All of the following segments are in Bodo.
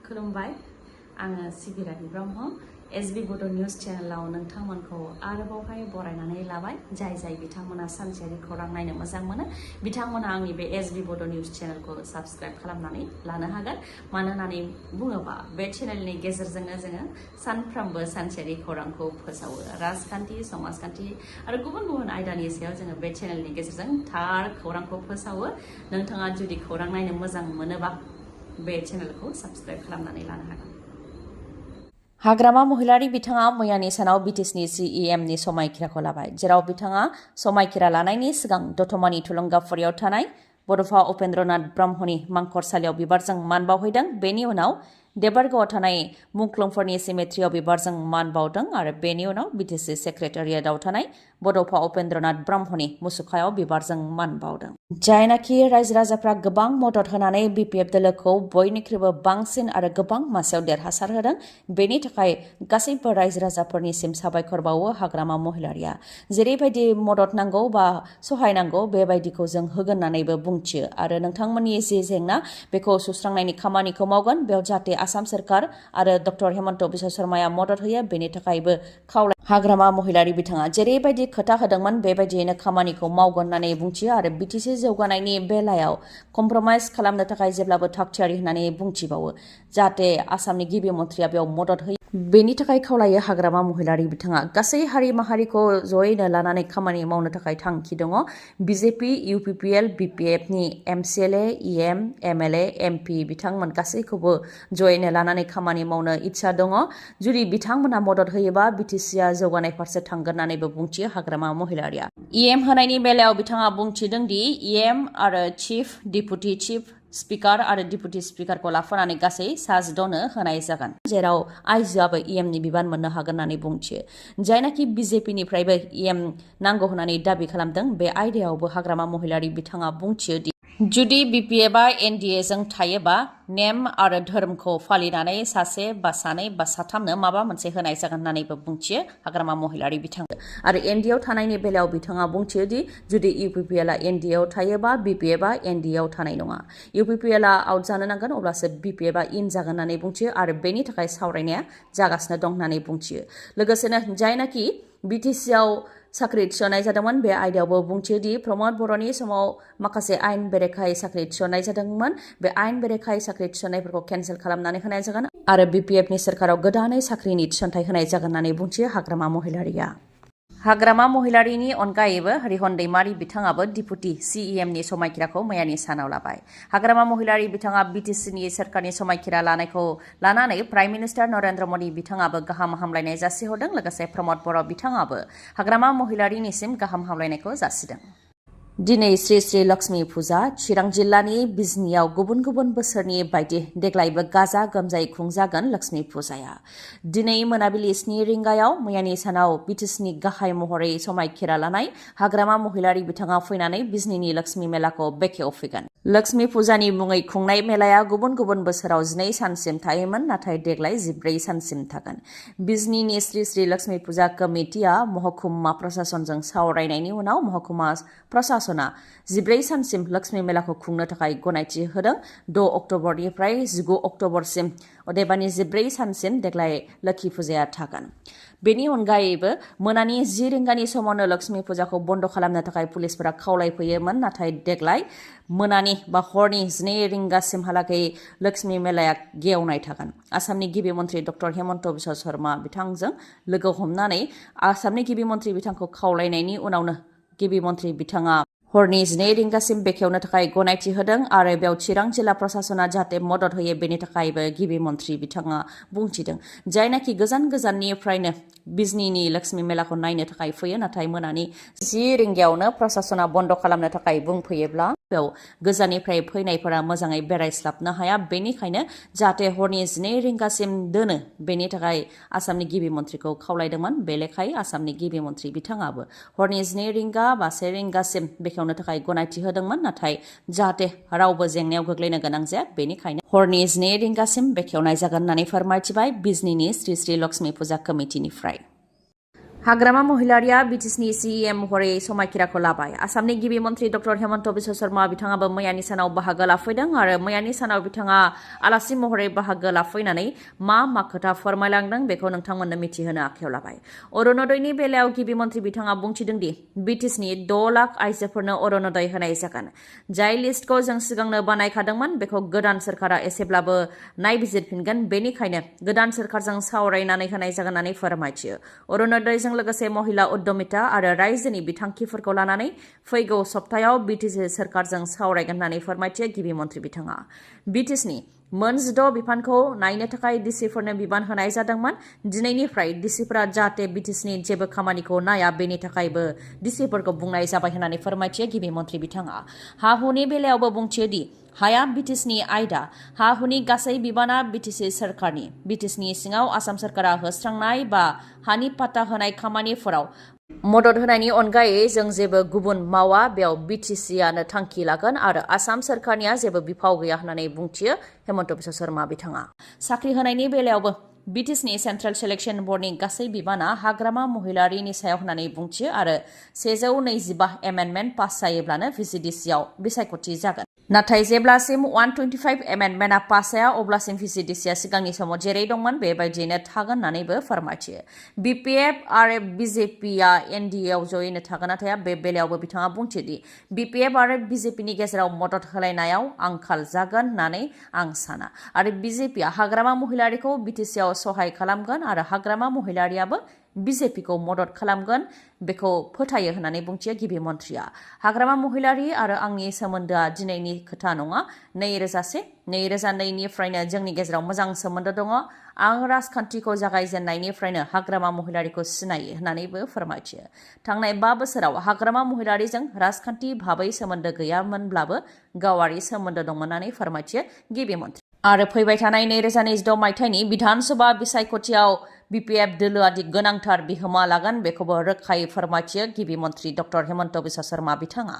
खुलुमबाय आङो सिबिरानि ब्रह्म एसबी बडो न्यूज चेनेलाव नोंथांमोनखौ आरोबावहाय बरायनानै लाबाय जाय बिथांमोना सानसेयारि खौरां नायनो मोजां मोनो बिथांमोना आंनि बे एसबी बडो न्यूज चेनेलखौ साबस्क्राइब खालामनानै लानो हागोन मानो होननानै बुङोबा बे चेनेलनि गेजेरजोंनो जोङो सानफ्रोमबो सानसेयारि खौरांखौ फोसावो राजखान्थि समाजखान्थि आरो गुबुन आयदानि सायाव जोङो बे चेनेलनि गेजेरजों थार खौरांखौ फोसावो नोंथाङा जुदि खौरां नायनो मोजां मोनोबा बे चेनेलखौ साबस्क्राइब खालामनानै लानो हागोन हाग्रामा महिलारि बिथाङा मैयानि सानाव बिटिसिनि सिइएमनि समायखिराखौ लाबाय जेराव बिथाङा समायखिरा लानायनि सिगां दतमानि थुलुंगाफुरियाव थानाय बड'फा उपेन्द्रनाथ ब्रह्मनि मांखरसालियाव बिबारजों मान बावहैदों बेनि उनाव देबरगावआव थानाय मुंख्लंफोरनि सिमेट्रियाव बिबारजों मान बावदों आरो बेनि उनाव बिटिसि सेक्रेटारियेटआव थानाय बड'फा उपेन्द्रनाथ ब्रह्मनि मुसुखायाव बिबारजों मान बावदों जायनाखि रायजो राजाफ्रा गोबां मदद होनानै बिपिएफ दोलोखौ बयनिख्रुइबो बांसिन आरो गोबां मासियाव देरहासार होदों बेनि थाखाय गासैबो रायजो राजाफोरनिसिम साबायखर बावो हाग्रामा महिलारिया जेरैबायदि मदद नांगौ बा सहाय नांगौ बेबायदिखौ जों होगोन होननानैबो बुंथियो आरो नोंथांमोननि जे जेंना बेखौ सुस्रांनायनि खामानिखौ मावगोन बेयाव जाहाथे आसाम सरकार आरो डक्टर हेमन्त बिश्व शर्माया मदद होयो बेनि थाखायबो खावलाय हाग्रामा महिलारि बिथाङा जेरैबायदि खोथा होदोंमोन बेबायदियैनो खामानिखौ मावगोन होननानै बुंथियो आरो बिटिसि जौगानायनि बेलायाव कमप्रमाइज खालामनो थाखाय जेब्लाबो थागथियारि होननानै बुंथिबावो जाहाथे आसामनि गिबि मन्थ्रिया बेयाव मदद होयो बेनि थाखाय खावलायो हाग्रामा महिलारि बिथाङा गासै हारि माहारिखौ जयैनो लानानै खामानि मावनो थाखाय थांखि दङ बिजेपि इउपिपिएल बिपिएफनि एमसिएलए इएम एमएलए एमपि बिथांमोन गासैखौबो जयैनो लानानै खामानि मावनो इच्छा दङ जुदि बिथांमोनहा मदद होयोबा बिटिसिआ जौगानाय फारसे थांगोन होननानैबो बुंथियो हाग्रामा महिलारिया इएम होनायनि बेलायाव बिथाङा बुंथिदों दि इएम आरो चिफ डिपुटि चिफ स्पिकार आरो डिपुटि स्पिकारखौ लाफानानै गासै सा-10नो होनाय जागोन जेराव आइजोआबो इएमनि बिबान मोननो हागोन होननानै बुंथियो जायनाखि बिजेपिनिफ्रायबो इएम नांगौ होननानै दाबि खालामदों बे आयदायावबो हाग्रामा महिलारि बिथाङा बुंथियो दि जुदि बिपिएफआ एनडिएजों थायोबा नेम आरो धोरोमखौ फालिनानै सासे बा सानै बा साथामनो माबा मोनसे होनाय जागोन होननानैबो बुंथियो हाग्रामा महिलारि बिथाङा आरो एनडिएआव थानायनि बेलायाव बिथाङा बुंथियो दि जुदि इउपिपिएलआ एनडिएआव थायोबा बिपिएफआ एनडिएआव थानाय नङा इउपिपिएलआ आउट जानो नांगोन अब्लासो बिपिएफआ इन जागोन होननानै बुंथियो आरो बेनि थाखाय सावरायनाया जागासिनो दं होननानै बुंथियो लोगोसेनो जायनाखि बिटिसिआव साख्रि थिसननाय जादोंमोन बे आयदायावबो बुंथियो दि प्रमद बर'नि समाव माखासे आयेन बेरेखायै साख्रि थिसननाय जादोंमोन बे आयेन बेरेखायै साख्रि थिसननायफोरखौ केन्सेल खालामनानै होनाय जागोन आरो बिपिएफनि सोरखाराव गोदानै साख्रिनि थिसनथाइ होनाय जागोन होननानै बुंथियो हाग्रामा महिलारिया हाग्रामा महिलारिनि अनगायैबो रिहन दैमारि बिथाङाबो डिपुटि सिइएमनि समायखिराखौ मैयानि सानाव लाबाय हाग्रामा महिलारि बिथाङा बिटिसिनि सोरखारनि समायखिरा लानायखौ लानानै प्राइम मिनिस्टार नरेन्द्र मदि बिथाङाबो गाहाम हामलायनाय जासिहरदों लोगोसे प्रमद बर' बिथाङाबो हाग्रामा महिलारिनिसिम गाहाम हामलायनायखौ जासिदों दिनै श्री श्री लक्ष्मी फुजा चिरां जिल्लानि बिजनीआव गुबुन बोसोरनि बायदि देग्लायबो गाजा गोमजायै खुंजागोन लक्ष्मी फुजाया दिनै मोनाबिलि 7 रिंगायाव मैयानि सानाव बिटिसिनि गाहाय महरै समायखिरा लानाय हाग्रामा महिलारि बिथाङा फैनानै बिजनीनि लक्ष्मी मेलाखौ बेखेवफैगोन लक्ष्मी फुजानि मुङै खुंनाय मेलाया गुबुन बोसोराव 12 सानसिम थायोमोन नाथाय देग्लाय 14 सानसिम थागोन बिजनीनि श्री श्री लक्ष्मी फुजा कमिटिया महकुमा प्रशासनजों सावरायनायनि उनाव महकुमा प्रशासना 14 सानसिम लक्ष्मी मेलाखौ खुंनो थाखाय गनायथि होदों 6 अक्ट'बरनिफ्राय 19 अक्ट'बरसिम अदेबानि 14 सानसिम देग्लाय लोखि फुजाया थागोन बेनि अनगायैबो मोनानि 10 रिंगानि समावनो लक्ष्मी फुजाखौ बन्द खालामनो थाखाय पुलिसफोरा खावलायफैयोमोन नाथाय देग्लाय मोनानि बा हरनि 12 रिंगासिमहालागै लक्ष्मी मेलाया गेवनाय थागोन आसामनि गिबि मन्थ्रि डक्टर हेमन्त बिश्व शर्मा बिथांजों लोगो हमनानै आसामनि गिबि मन्थ्रि बिथांखौ खावलायनायनि उनावनो गिबि मन्थ्रि बिथाङा हरनि 12 रिंगासिम बेखेवनो थाखाय गनायथि होदों आरो बेयाव चिरां जिल्ला प्रशासना जाहाथे मदद होयो बेनि थाखायबो गिबि मन्थ्रि बिथाङा बुंथिदों जायनाखि गोजाननिफ्रायनो बिजनीनि लक्ष्मी मेलाखौ नायनो थाखाय फैयो नाथाय मोनानि 10 रिंगायावनो प्रशासना बन्द खालामनो थाखाय बुंफैयोब्ला बेयाव गोजाननिफ्राय फैनायफोरा मोजाङै बेरायस्लाबनो हाया बेनिखायनो जाहाथे हरनि 12 रिंगासिम दोनो बेनि थाखाय आसामनि गिबि मन्थ्रिखौ खावलायदोंमोन बे लेखायै आसामनि गिबि मन्थ्रि बिथाङाबो हरनि 12 रिंगा बा 1 रिंगासिम बेखेवनो थाखाय गनायथि होदोंमोन नाथाय जाहाथे रावबो जेंनायाव गोग्लैनो गोनां जाया बेनिखायनो हरनि 12 रिंगासिम बेखेवनाय जागोन होननानै फोरमायथिबाय बिजनीनि श्री श्री लक्ष्मी फुजा कमिटिनिफ्राय हाग्रामा महिलारिया बिटिसिनि सीएम महरै समायखिराखौ लाबाय। आसामनि गिबि मन्त्रि डक्टर हेमन्त बिश्व शर्मा बिथाङाबो मैयानि सानाव बाहागो लाफैदों आरो मैयानि सानाव बिथाङा आलासि महरै बाहागो लाफैनानै मा खोथा फोरमायलांदों बेखौ नोंथांमोननो मिथिहोनो आखायाव लाबाय। अरुणोदयनि बेलायाव गिबि मन्त्रि बिथाङा बुंथिदों दि बिटिसिनि 6 लाख आइजोफोरनो अरुणोदय होनाय जागोन। जाय लिस्टखौ जों सिगांनो बानायखादोंमोन बेखौ गोदान सोरखारा एसेब्लाबो नायबिजिरफिनगोन, बेनिखायनो गोदान सोरखारजों सावरायनानै होनाय जागोन होननानै फोरमायथियो। अरुणोदयजों लोगोसे महिला उद्यमिता आरो रायजोनि बिथांखिफोरखौ लानानै फैगौ सप्तायाव बिटिसि सोरखारजों सावरायगोन होननानै फोरमायथियो गिबि मन्त्रि बिथाङा। बिटिसिनि मोन 6 बिफानखौ नायनो थाखाय डिसिफोरनो बिबान होनाय जादोंमोन। दिनैनिफ्राय डिसिफोरा जाहाथे बिटिसिनि जेबो खामानिखौ नाया बेनि थाखायबो डिसिफोरखौ बुंनाय जाबाय होननानै फोरमायथियो गिबि मन्त्रि बिथाङा। हा-हुनि बेलायावबो बुंथियो दि हाया बिटिसिनि आयदा, हा-हुनि गासै बिबाना बिटिसि सोरखारनि। बिटिसिनि सिङाव आसाम सोरखारा होस्रांनाय बा हानि पाट्टा होनाय खामानिफोराव मदद होनायनि अनगायै जों जेबो गुबुन मावा, बेयाव बिटिसिआनो थांखि लागोन आरो आसाम सोरखारनिया जेबो बिफाव गैया होननानै बुंथियो हेमन्त बिश्व शर्मा बिथाङा। साख्रि होनायनि बेलायावबो बिटिसिनि सेन्ट्रेल सिलेक्शन बर्डनि गासै बिबाना हाग्रामा महिलारिनि सायाव होननानै बुंथियो आरो 125 एमेन्डमेन्ट पास जायोब्लानो भिसिडिसिआव बिसायख'थि जागोन। नाथाय जेब्लासिम 125 एमेन्डमेन्टआ पास जाया अब्लासिम भिसिडिसिआ सिगांनि समाव जेरै दंमोन बेबायदियैनो थागोन होननानैबो फोरमायथियो। बिपिएफ आरो बिजेपिआ एनडिएआव जयैनो थागोन ना थाया बे बेलायावबो बिथाङा बुंथियो दि बिपिएफ आरो बिजेपिनि गेजेराव मदद होलायनायाव आंखाल जागोन होननानै आं साना आरो बिजेपिआ हाग्रामा महिलारिखौ बिटिसिआव सहाय खालामगोन आरो हाग्रामा महिलारियाबो बिजेपिखौ मदद खालामगोन बेखौ फोथायो होननानै बुंथियो गिबि मन्थ्रिया। हाग्रामा महिलारि आरो आंनि सोमोन्दोआ दिनैनि खोथा नङा। 2002 निफ्रायनो जोंनि गेजेराव मोजां सोमोन्दो दङ। आं राजखान्थिखौ जागायजेननायनिफ्रायनो हाग्रामा महिलारिखौ सिनायो होननानैबो फोरमायथियो। थांनाय 5 बोसोराव हाग्रामा महिलारिजों राजखान्थि भाबै सोमोन्दो गैयामोनब्लाबो गावारि सोमोन्दो दंमोन होननानै फोरमायथियो गिबि मन्थ्रि। आरो फैबाय थानाय 2026 मायथाइनि बिधान सभा बिसायख'थियाव बिपिएफ दोलोआ दि गोनांथार बिहोमा लागोन बेखौबो रोखायै फोरमायथियो गिबि मन्त्रि डक्टर हेमन्त बिश्व शर्मा बिथाङा।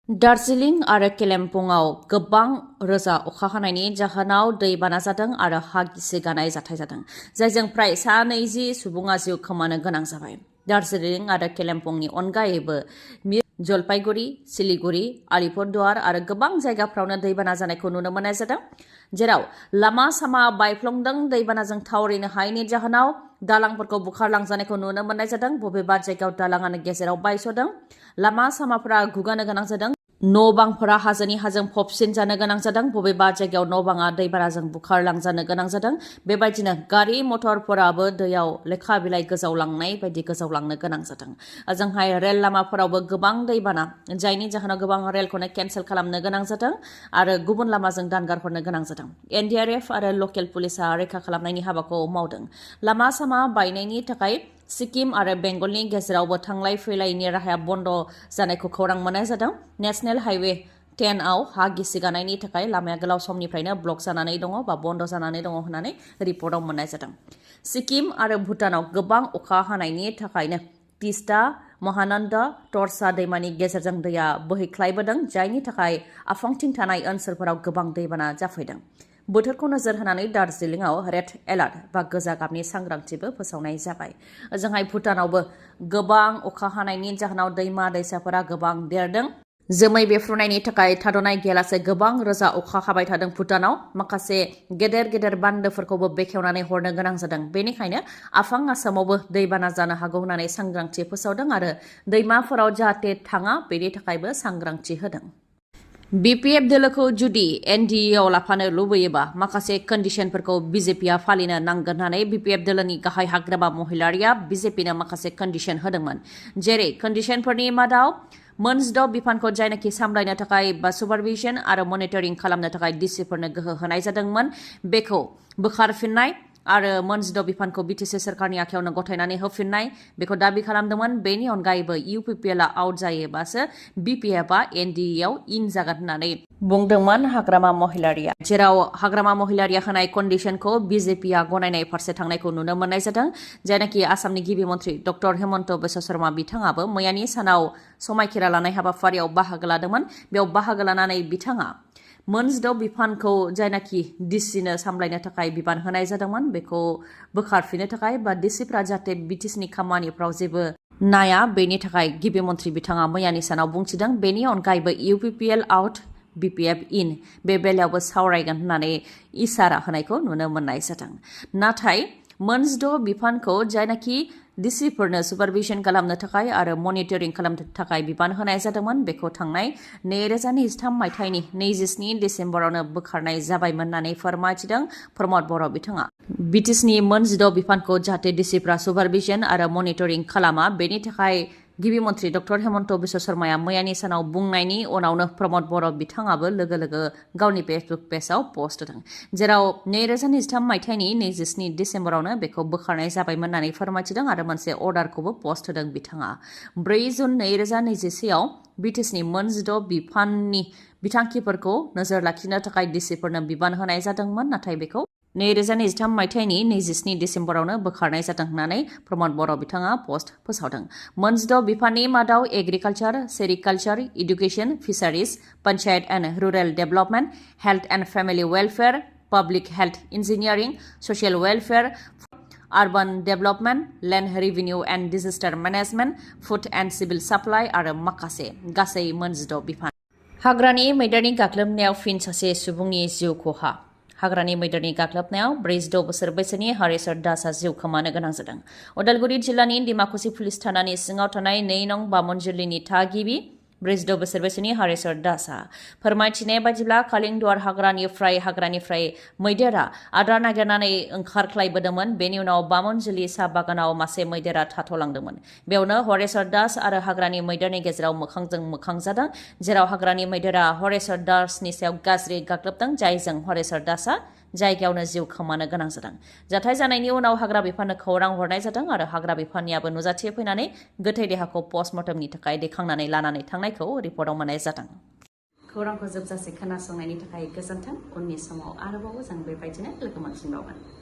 दार्जिलिं आरो केलेम्पुंआव गोबां रोजा अखा हानायनि जाहोनाव दैबाना जादों आरो हा गिसिगानाय जाथाय जादों, जायजों फ्राय 120 सुबुङा जिउ खोमानो गोनां जाबाय। दार्जिलिं आरो केलेम्पुंनि अनगायैबो जलपाइगुरि, सिलिगुरि, आलिपुरदुवार आरो गोबां जायगाफ्रावनो दैबाना जानायखौ नुनो मोननाय जादों, जेराव लामा सामा बायफ्लंदों। दैबानाजों थावरिनो हायैनि जाहोनाव दालांफोरखौ बुखारलांजानायखौ नुनो मोननाय जादों। बबेबा जायगायाव दालाङानो गेजेराव बायस'दों। लामा सामाफोरा गुगानो गोनां जादों। न' बांफोरा हाजोनि हाजों फबसिन जानो गोनां जादों। बबेबा जायगायाव न' बाङा दैबानाजों बुखारलांजानो गोनां जादों। बेबायदिनो गारि मटरफोराबो दैयाव लेखा बिलाइ गोजावलांनाय बायदि गोजावलांनो गोनां जादों। ओजोंहाय रेल लामाफोरावबो गोबां दैबाना, जायनि जाहोनाव गोबां रेलखौनो केन्सेल खालामनो गोनां जादों आरो गुबुन लामाजों दानगार हरनो गोनां जादों। एनडिआरएफ आरो लकेल पुलिसा रैखा खालामनायनि हाबाखौ मावदों। लामा सामा बायनायनि थाखाय सिक्किम आरो बेंगलनि गेजेरावबो थांलाय फैलायनि राहाया बन्द जानायखौ खौरां मोननाय जादों। नेशनेल हाइवे 10 आव हा गिसिगानायनि थाखाय लामाया गोलाव समनिफ्रायनो ब्लक जानानै दङ बा बन्द जानानै दङ होननानै रिपर्टआव मोननाय जादों। सिक्किम आरो भुटानाव गोबां अखा हानायनि थाखायनो तिस्ता, महानन्दा, तर्सा दैमानि गेजेरजों दैया बोहैख्लायबोदों, जायनि थाखाय आफांथिं थानाय ओनसोलफोराव गोबां दैबाना जाफैदों। बोथोरखौ नोजोर होनानै दार्जिलिंआव रेड एलार्ट बा गोजा गाबनि सांग्रांथिबो फोसावनाय जाबाय। ओजोंहाय भुटानावबो गोबां अखा हानायनि जाहोनाव दैमा दैसाफोरा गोबां देरदों। जोमै बेफ्रुनायनि थाखाय थाद'नाय गैयालासे गोबां रोजा अखा हाबाय थादों भुटानाव। माखासे गेदेर गेदेर बान्दोफोरखौबो बेखेवनानै हरनो गोनां जादों। बेनिखायनो आफां आसामावबो दैबाना जानो हागौ होननानै सांग्रांथि फोसावदों आरो दैमाफोराव जाहाथे थाङा बेनि थाखायबो सांग्रांथि होदों। बिपिएफ दोलोखौ जुदि एनडिएआव लाफानो लुबैयोबा माखासे कन्डिशनफोरखौ बिजेपिआ फालिनो नांगोन होननानै बिपिएफ दोलोनि गाहाय हाग्रामा महिलारिया बिजेपिनो माखासे कन्डिशन होदोंमोन। जेरै कन्डिशनफोरनि मादाव मोन 6 बिफानखौ जायनाखि सामलायनो थाखाय बा सुपारभिजन आरो मनिटरिं खालामनो थाखाय डिसिफोरनो गोहो होनाय जादोंमोन बेखौ बोखारफिननाय आरो मोन 6 बिफानखौ बिटिसि सोरखारनि आखायावनो गथायनानै होफिननाय बेखौ दाबि खालामदोंमोन। बेनि अनगायैबो इउपिपिएलआ आउट जायोबासो बिपिएफआ एनडिएआव इन जागोन होननानै बुंदोंमोन हाग्रामा महिलारिया, जेराव हाग्रामा महिलारिया होनाय कन्डिशनखौ बिजेपिआ गनायनाय फारसे थांनायखौ नुनो मोननाय जादों। जायनाखि आसामनि गिबि मन्त्रि डक्टर हेमन्त बिश्व शर्मा बिथाङाबो मैयानि सानाव समायखिरा लानाय हाबाफारियाव बाहागो लादोंमोन। बेयाव बाहागो लानानै बिथाङा मोनजिद' बिफानखौ जायनाखि डिसिनो सामलायनो थाखाय बिबान होनाय जादोंमोन बेखौ बोखारफिननो थाखाय बा डिसिफ्रा जाहाथे बिटिसिनि खामानिफ्राव जेबो नाया बेनि थाखाय गिबि मन्थ्रि बिथाङा मैयानि सानाव बुंथिदों। बेनि अनगायैबो UPPL आउट BPF इन बे बेलायावबो सावरायगोन होननानै इसारा होनायखौ नुनो मोननाय जादों। नाथाय मोनजिद' बिफानखौ जायनाखि डिसिफोरनो सुपारभिजन खालामनो थाखाय आरो मनिटरिं खालामनो थाखाय बिबान होनाय जादोंमोन बेखौ थांनाय 2023 मायथाइनि 27 डिसेम्बरावनो बोखारनाय जाबायमोन होननानै फोरमायथिदों प्रमद बर' बिथाङा। बिटिसिनि मोनजिद' बिफानखौ जाहाथे डिसिफ्रा सुपारभिजन आरो मनिटरिं खालामा बेनि थाखाय गिबि मन्थ्रि डक्टर हेमन्त बिश्व शर्माया मैयानि सानाव बुंनायनि उनावनो प्रमद बर' बिथाङाबो लोगो लोगो गावनि फेसबुक पेजआव पस्ट होदों, जेराव 2023 मायथाइनि 27 डिसेम्बरावनो बेखौ बोखारनाय जाबायमोन होननानै फोरमायथिदों आरो मोनसे अर्डारखौबो पस्ट होदों बिथाङा। 4 जुन 2021आव बिटिसिनि मोनजिद' बिफाननि बिथांखिफोरखौ नोजोर लाखिनो थाखाय डिसिफोरनो बिबान होनाय जादोंमोन, नाथाय बेखौ 2023 मायथाइनि 27 डिसेम्बरावनो बोखारनाय जादों होननानै प्रमद बर' बिथाङा पस्ट फोसावदों। मोनजिद' बिफाननि मादाव agriculture, sericulture, education, fisheries, panchayat and rural development, health and family welfare, public health engineering, social welfare, urban development, land revenue and disaster management, food and civil supply आरो माखासे गासै मोनजिद' बिफान। हाग्रानि मैदेरनि गाग्लोबनायाव फिन सासे सुबुंनि जिउ खहा। हाग्रानि मैदेरनि गाग्लोबनायाव 46 बोसोर बैसोनि हरेश्वर दासआ जिउ खोमानो गोनां जादों। उदालगुरि जिल्लानि डिमाकुसि पुलिस थानानि सिङाव थानाय 2 नं बामनजुलिनि थागिबि 46 बोसोर बैसोनि हरेश्वर दासआ फोरमायथिनाय बायदिब्ला कालिंदुवार हाग्रानिफ्राय मैदेरा आदार नागिरनानै ओंखारख्लायबोदोंमोन। बेनि उनाव बामनजुलि साहा बागानाव मासे मैदेरा थाथ'लांदोंमोन। बेयावनो हरेश्वर दास आरो हाग्रानि मैदेरनि गेजेराव मोखांजों मोखां जादों, जेराव हाग्रानि मैदेरा हरेश्वर दासनि सायाव गाज्रि गाग्लोबदों, जायजों हरेश्वर दासआ जायगायावनो जिउ खोमानो गोनां जादों। जाथाय जानायनि उनाव हाग्रा बिफाननो खौरां हरनाय जादों आरो हाग्रा बिफाननियाबो नुजाथि फैनानै गोथै देहाखौ पस्टमर्टमनि थाखाय दैखांनानै लानानै थांनायखौ रिपर्टआव मोननाय जादों। खौरांखौ जोबजासे खोनासंनायनि थाखाय गोजोन्थों। उननि समाव आरोबाव जों बेबायदिनो लोगो मोनफिनबावगोन।